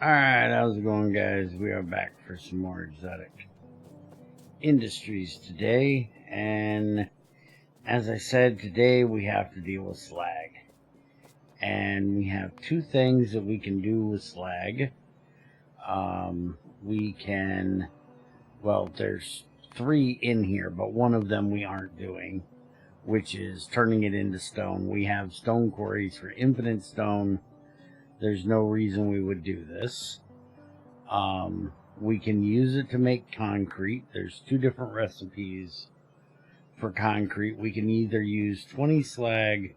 Alright, how's it going, guys? We are back for some more exotic industries today, and as I said, today we have to deal with slag. And we have two things that we can do with slag. We can, well, there's three in here, but one of them we aren't doing, which is turning it into stone. We have stone quarries for infinite stone. There's no reason we would do this. We can use it to make concrete. There's two different recipes for concrete. We can either use 20 slag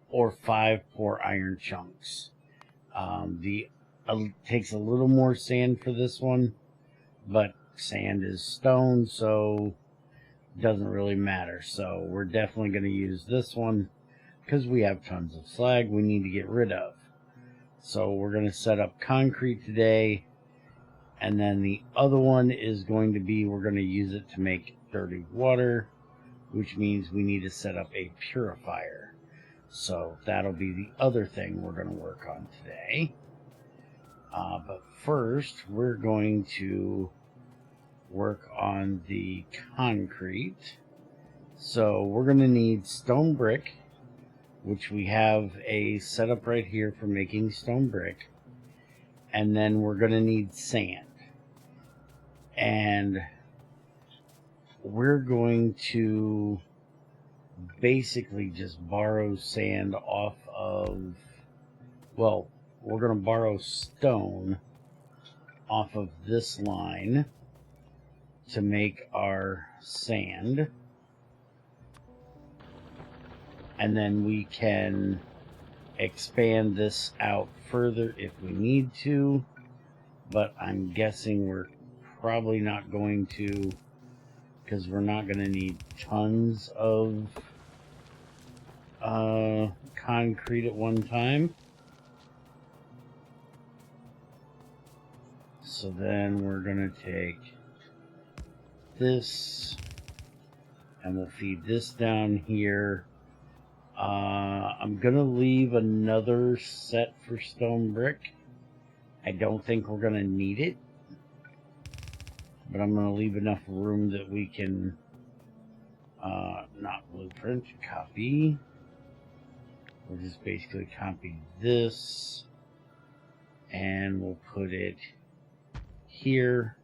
or 5 pour iron chunks. Takes a little more sand for this one, but sand is stone, so it doesn't really matter. So we're definitely going to use this one because we have tons of slag we need to get rid of. So we're going to set up concrete today, and then the other one is going to be, we're going to use it to make dirty water, which means we need to set up a purifier. So that'll be the other thing we're going to work on today. But first, we're going to work on the concrete. So we're going to need stone brick, which we have a setup right here for making stone brick. And then we're going to need sand. And we're going to basically just borrow sand off of, well, we're going to borrow stone off of this line to make our sand. And then we can expand this out further if we need to, but I'm guessing we're probably not going to, because we're not going to need tons of concrete at one time. So then we're going to take this and we'll feed this down here. I'm going to leave another set for stone brick. I don't think we're going to need it, but I'm going to leave enough room that we can, not blueprint, copy. We'll just basically copy this, and we'll put it here,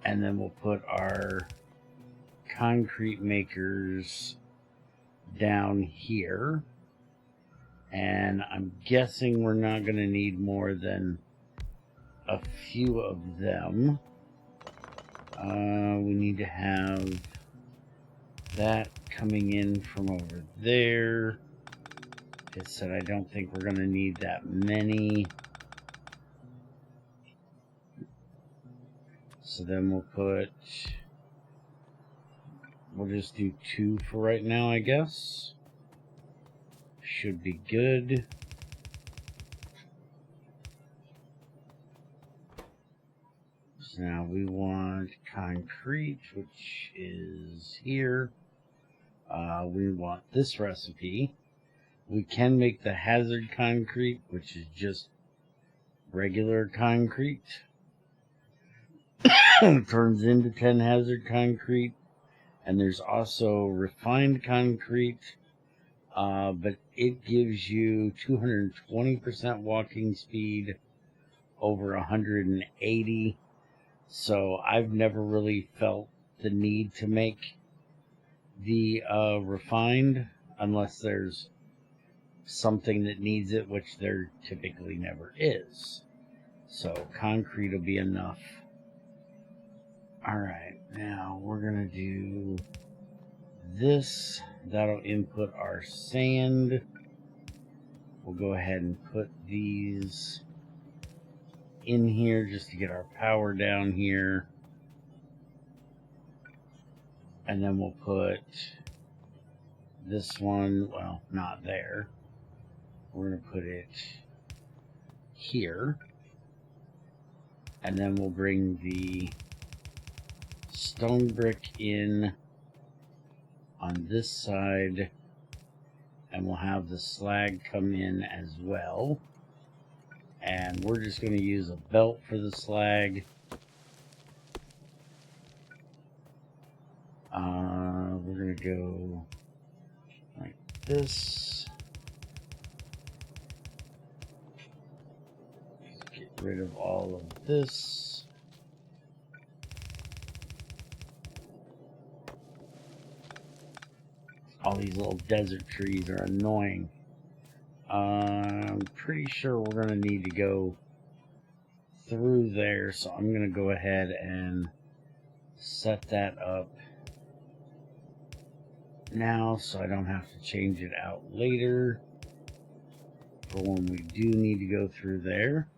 and then we'll put our concrete makers down here. And I'm guessing we're not going to need more than a few of them. We need to have that coming in from over there. Like I said, I don't think we're going to need that many. So then we'll just do 2 for right now, I guess. Should be good. So now we want concrete, which is here. We want this recipe. We can make the hazard concrete, which is just regular concrete. It turns into 10 hazard concrete. And there's also refined concrete, but it gives you 220% walking speed over 180. So I've never really felt the need to make the refined unless there's something that needs it, which there typically never is. So concrete will be enough. Alright, now we're going to do this. That'll input our sand. We'll go ahead and put these in here just to get our power down here. And then we'll put this one, well, not there. We're going to put it here. And then we'll bring the stone brick in on this side, and we'll have the slag come in as well. And we're just going to use a belt for the slag. We're going to go like this. Get rid of all of this. All these little desert trees are annoying. I'm pretty sure we're going to need to go through there, so I'm going to go ahead and set that up now so I don't have to change it out later for when we do need to go through there.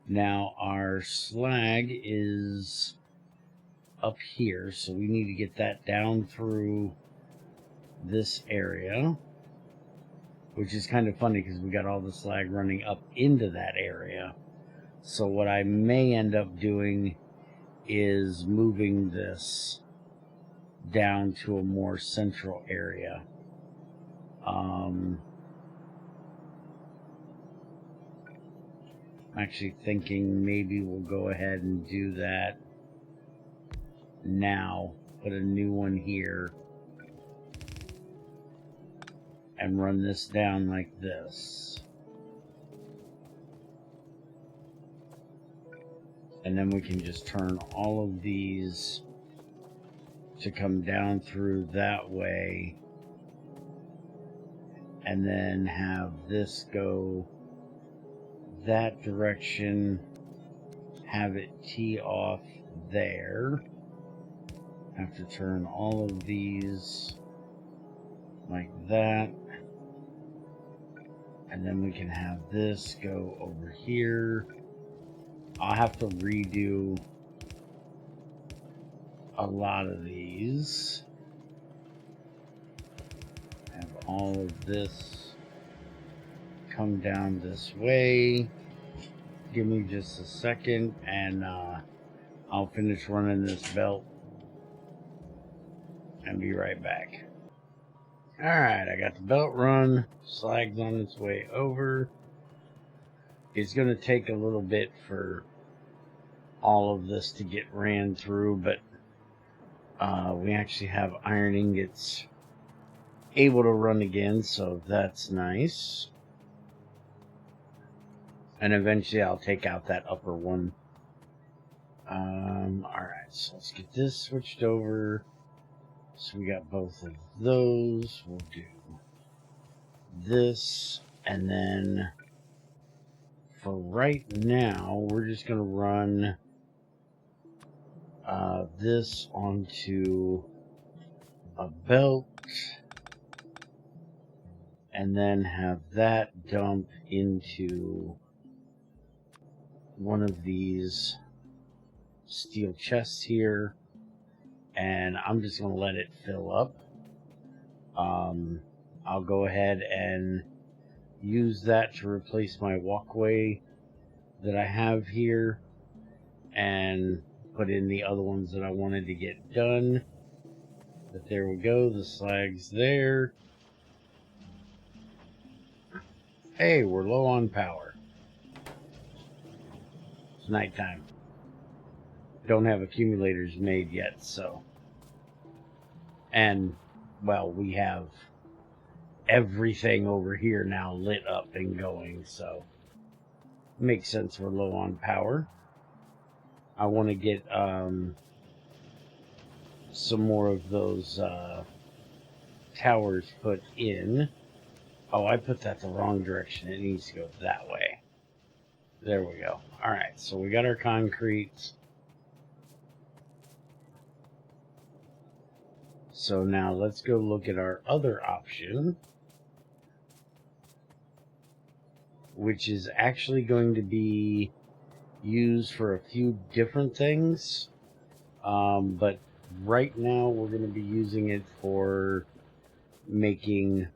Now our slag is up here, so we need to get that down through this area, which is kind of funny because we got all the slag running up into that area. So what I may end up doing is moving this down to a more central area. I'm actually thinking maybe we'll go ahead and do that now. Put a new one here and run this down like this. And then we can just turn all of these to come down through that way. And then have this go that direction. Have it tee off there. Have to turn all of these like that. And then we can have this go over here. I'll have to redo a lot of these. Have all of this come down this way. Give me just a second and I'll finish running this belt and be right back. Alright, I got the belt run. Slag's on its way over. It's going to take a little bit for all of this to get ran through, but we actually have iron ingots able to run again, so that's nice. And eventually I'll take out that upper one. Alright, so let's get this switched over. So we got both of those. We'll do this, and then for right now, we're just going to run this onto a belt, and then have that dump into one of these steel chests here, and I'm just going to let it fill up. I'll go ahead and use that to replace my walkway that I have here and put in the other ones that I wanted to get done. But there we go, the slag's there. Hey, we're low on power. It's nighttime. Don't have accumulators made yet, so. And, well, we have everything over here now lit up and going, so makes sense we're low on power. I want to get some more of those towers put in. Oh, I put that the wrong direction. It needs to go that way. There we go. Alright, so we got our concrete. So now let's go look at our other option, which is actually going to be used for a few different things. But right now we're going to be using it for making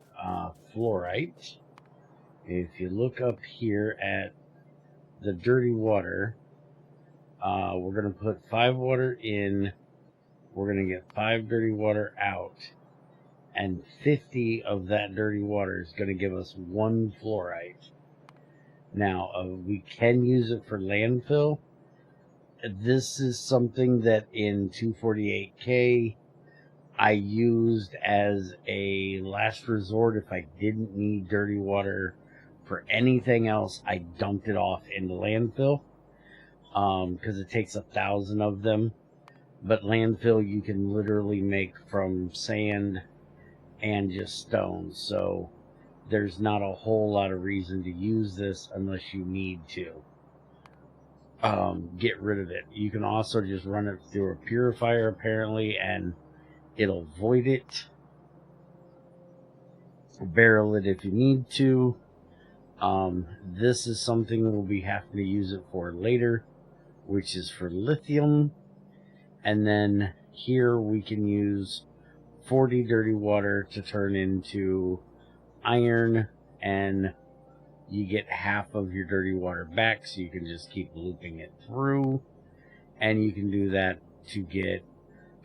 fluorite. If you look up here at the dirty water, we're going to put 5 water in, we're going to get 5 dirty water out, and 50 of that dirty water is going to give us 1 fluorite. Now, we can use it for landfill. This is something that in 248K I used as a last resort. If I didn't need dirty water for anything else, I dumped it off into landfill, because it takes 1,000 of them. But landfill you can literally make from sand and just stone, so there's not a whole lot of reason to use this unless you need to get rid of it. You can also just run it through a purifier apparently, and it'll void it, barrel it if you need to. This is something we'll be having to use it for later, which is for lithium. And then here we can use 40 dirty water to turn into iron, and you get half of your dirty water back, so you can just keep looping it through. And you can do that to get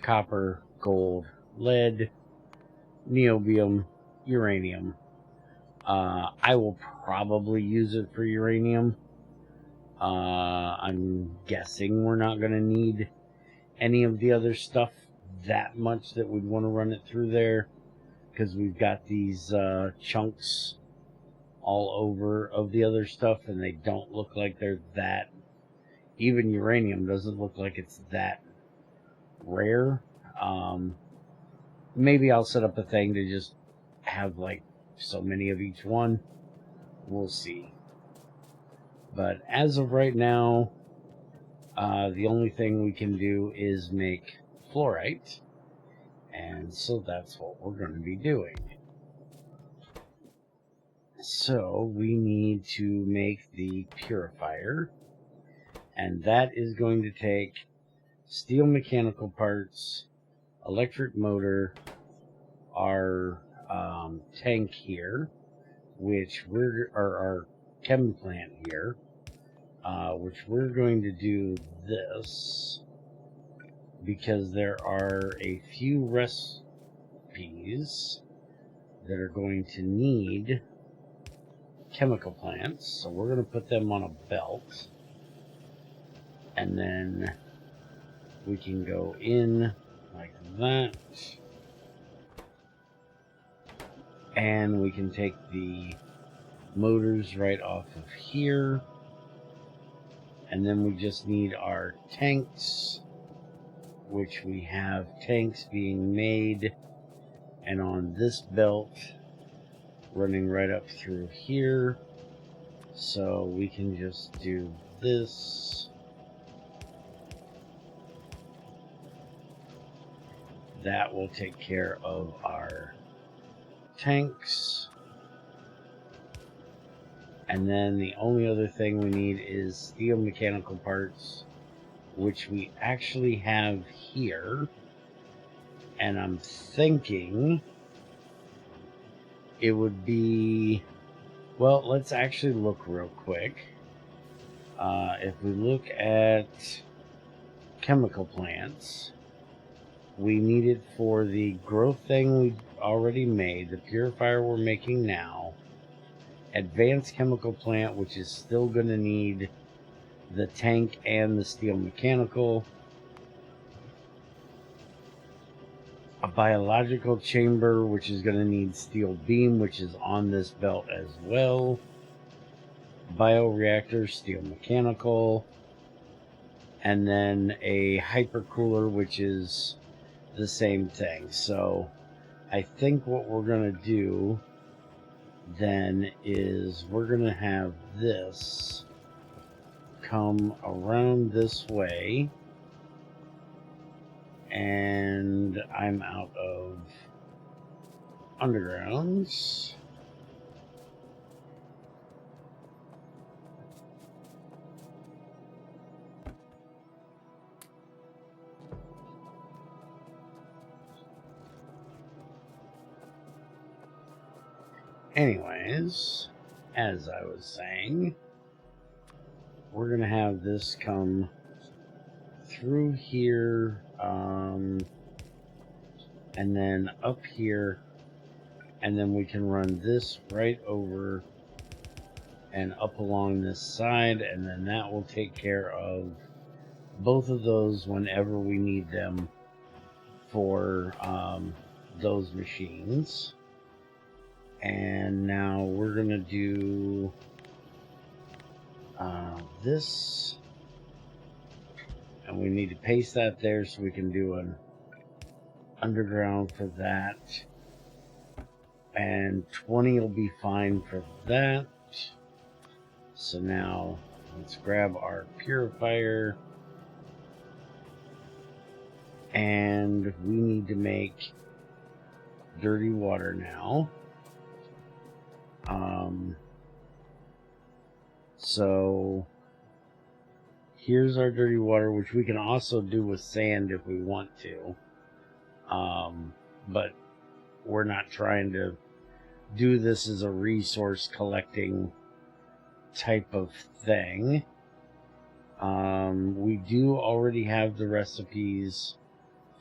copper, gold, lead, niobium, uranium. I will probably use it for uranium. I'm guessing we're not going to need any of the other stuff that much that we'd want to run it through there, because we've got these chunks all over of the other stuff, and they don't look like they're that, even uranium doesn't look like it's that rare. Maybe I'll set up a thing to just have like so many of each one. We'll see. But as of right now, the only thing we can do is make fluorite, and so that's what we're going to be doing. So we need to make the purifier, and that is going to take steel mechanical parts, electric motor, our tank here, which our chem plant here, which we're going to do this because there are a few recipes that are going to need chemical plants, so we're going to put them on a belt, and then we can go in like that, and we can take the motors right off of here, and then we just need our tanks, which we have tanks being made and on this belt running right up through here, so we can just do this. That will take care of our tanks. And then the only other thing we need is steel mechanical parts, which we actually have here. And I'm thinking it would be, well, let's actually look real quick. If we look at chemical plants, we need it for the growth thing we already made, the purifier we're making now, advanced chemical plant, which is still going to need the tank and the steel mechanical, a biological chamber, which is going to need steel beam, which is on this belt as well, bioreactor, steel mechanical, and then a hypercooler, which is the same thing. So I think what we're going to do then is we're going to have this come around this way, and I'm out of undergrounds. Anyways, as I was saying, we're going to have this come through here, and then up here, and then we can run this right over and up along this side, and then that will take care of both of those whenever we need them for those machines. And now we're gonna do this, and we need to paste that there so we can do an underground for that, and 20 will be fine for that. So now let's grab our purifier, and we need to make dirty water now. So here's our dirty water, which we can also do with sand if we want to. But we're not trying to do this as a resource collecting type of thing. We do already have the recipes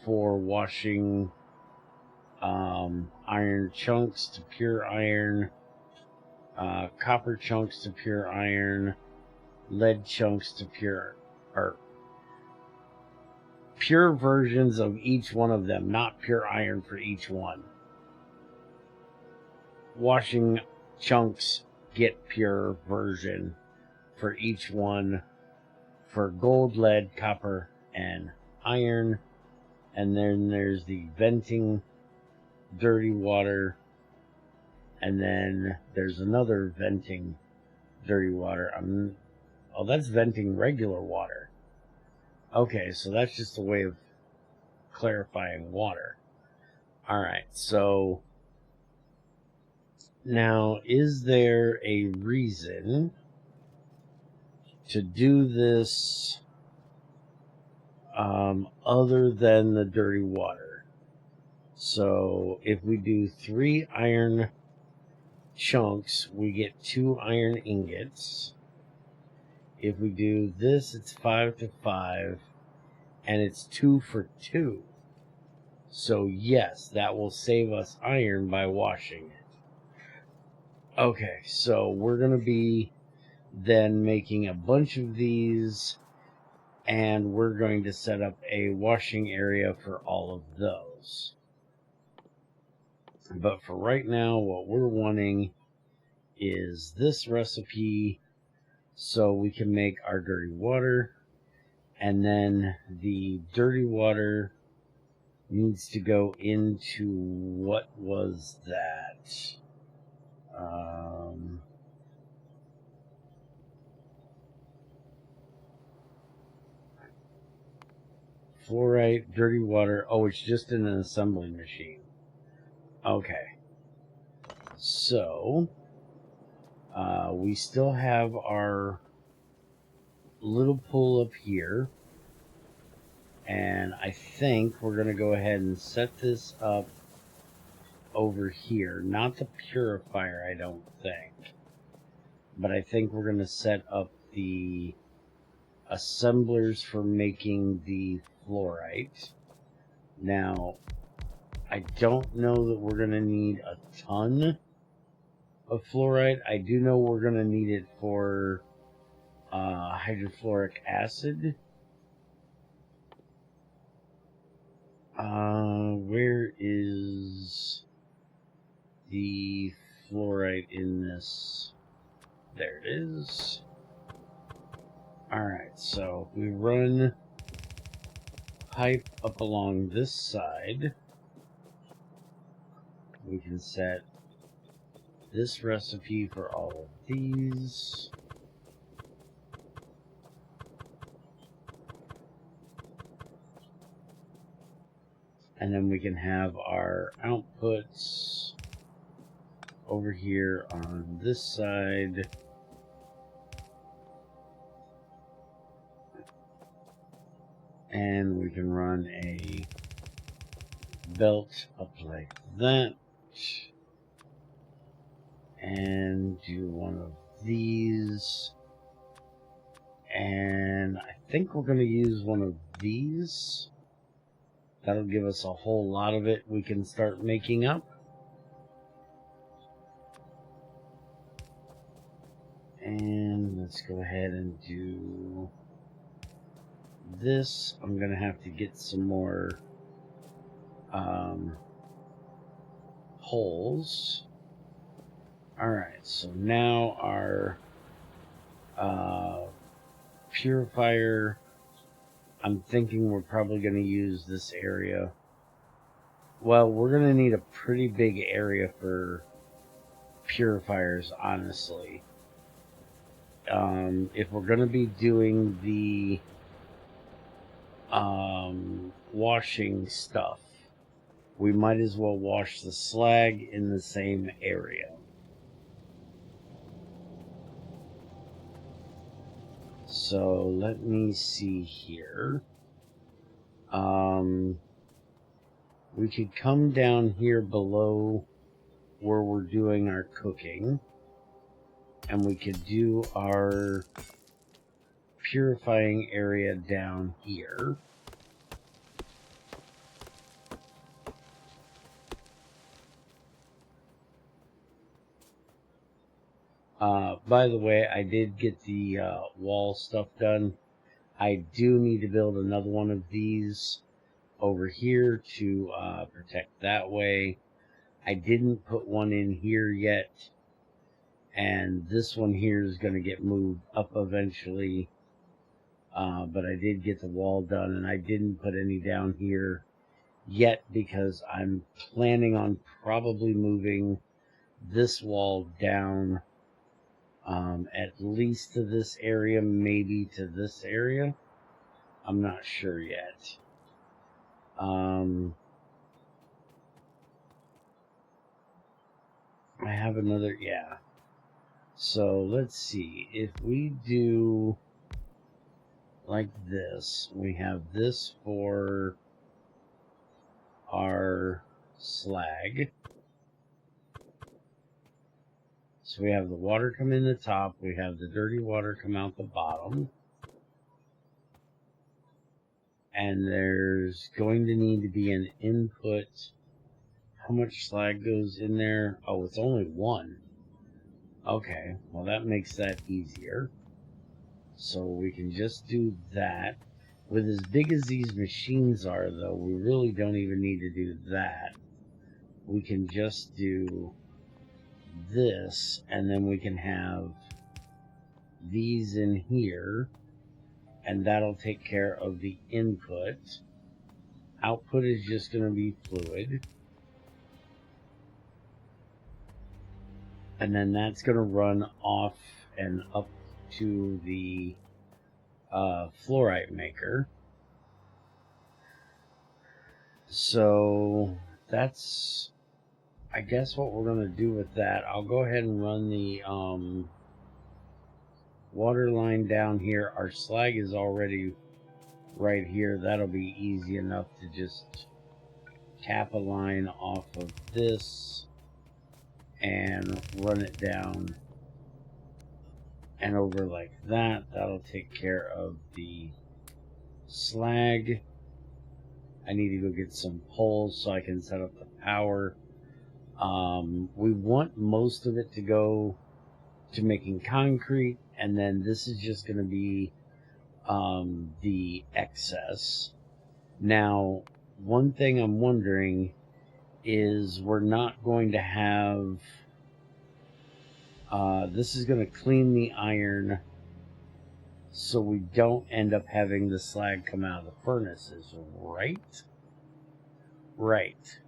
for washing iron chunks to pure iron, copper chunks to pure iron, lead chunks to pure, or pure versions of each one of them, not pure iron for each one. Washing chunks get pure version for each one for gold, lead, copper, and iron. And then there's the venting dirty water, and then there's another venting dirty water. Oh, that's venting regular water. Okay, so that's just a way of clarifying water. Alright, so now, is there a reason to do this other than the dirty water? So if we do 3 iron chunks, we get 2 iron ingots. If we do this, it's 5 to 5, and it's 2 for 2. So yes, that will save us iron by washing it. Okay, so we're going to be then making a bunch of these, and we're going to set up a washing area for all of those. But for right now, what we're wanting is this recipe so we can make our dirty water, and then the dirty water needs to go into, what was that? Fluorite, dirty water. Oh, it's just in an assembly machine. Okay. So, we still have our little pool up here. And I think we're going to go ahead and set this up over here. Not the purifier, I don't think. But I think we're going to set up the assemblers for making the fluorite. Now, I don't know that we're going to need a ton of fluorite. I do know we're going to need it for hydrofluoric acid. Where is the fluorite in this? There it is. Alright, so we run pipe up along this side. We can set this recipe for all of these. And then we can have our outputs over here on this side. And we can run a belt up like that. And do one of these. And I think we're going to use one of these. That'll give us a whole lot of it we can start making up. And let's go ahead and do this. I'm going to have to get some more holes. Alright, so now our purifier, I'm thinking we're probably going to use this area. Well, we're going to need a pretty big area for purifiers, honestly. If we're going to be doing the washing stuff, we might as well wash the slag in the same area. So let me see here. We could come down here below where we're doing our cooking, and we could do our purifying area down here. By the way, I did get the wall stuff done. I do need to build another one of these over here to protect that way. I didn't put one in here yet, and this one here is going to get moved up eventually. But I did get the wall done, and I didn't put any down here yet because I'm planning on probably moving this wall down at least to this area, maybe to this area. I'm not sure yet. I have another, yeah. So let's see, if we do like this, we have this for our slag. So we have the water come in the top, we have the dirty water come out the bottom. And there's going to need to be an input. How much slag goes in there? Oh, it's only one. Okay, well that makes that easier. So we can just do that. With as big as these machines are, though, we really don't even need to do that. We can just do this, and then we can have these in here, and that'll take care of the input. Output is just going to be fluid. And then that's going to run off and up to the fluorite maker. So that's, I guess, what we're going to do with that. I'll go ahead and run the water line down here. Our slag is already right here. That'll be easy enough to just tap a line off of this and run it down and over like that. That'll take care of the slag. I need to go get some poles so I can set up the power. We want most of it to go to making concrete, and then this is just going to be the excess. Now, one thing I'm wondering is we're not going to have this is going to clean the iron so we don't end up having the slag come out of the furnaces, right? Right.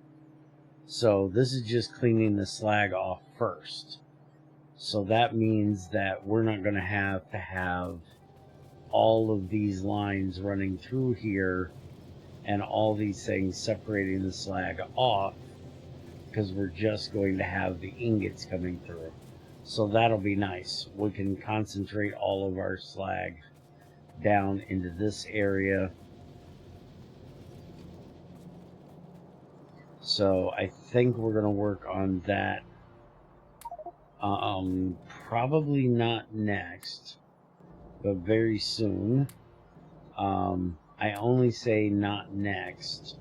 So this is just cleaning the slag off first. So that means that we're not going to have all of these lines running through here and all these things separating the slag off, because we're just going to have the ingots coming through. So that'll be nice. We can concentrate all of our slag down into this area. So I think we're going to work on that. Probably not next, but very soon. I only say not next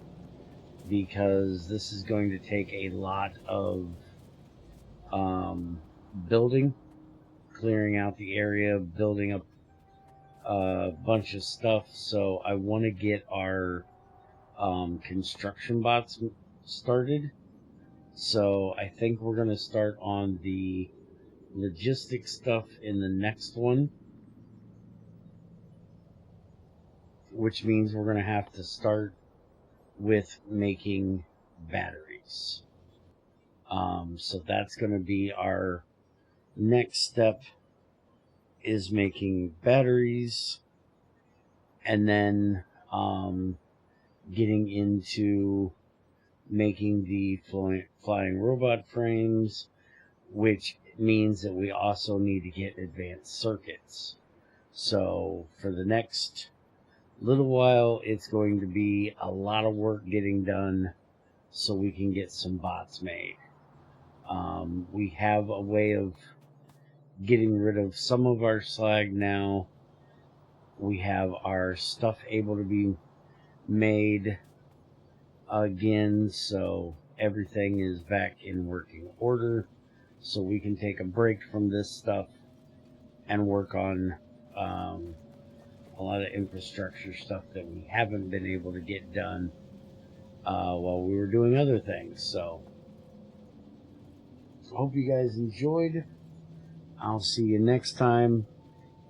because this is going to take a lot of building. clearing out the area, building up a bunch of stuff. So I want to get our construction bots started. So I think we're going to start on the logistics stuff in the next one, which means we're going to have to start with making batteries. So that's going to be our next step, is making batteries, and then getting into making the flying robot frames, which means that we also need to get advanced circuits. So for the next little while, it's going to be a lot of work getting done so we can get some bots made. We have a way of getting rid of some of our slag now. We have our stuff able to be made again, so everything is back in working order, so we can take a break from this stuff and work on a lot of infrastructure stuff that we haven't been able to get done while we were doing other things. So hope you guys enjoyed. I'll see you next time,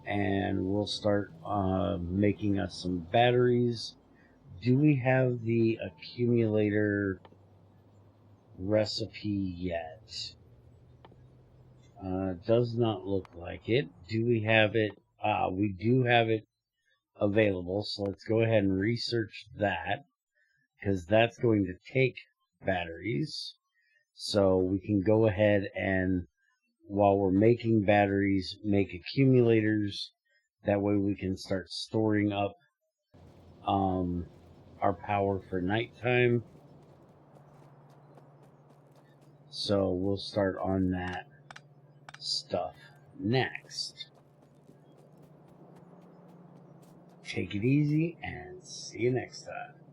and we'll start making us some batteries. Do we have the accumulator recipe yet? Does not look like it. Do we have it? We do have it available, so let's go ahead and research that, because that's going to take batteries. So we can go ahead and, while we're making batteries, make accumulators. That way we can start storing up our power for nighttime. So we'll start on that stuff next. Take it easy and see you next time.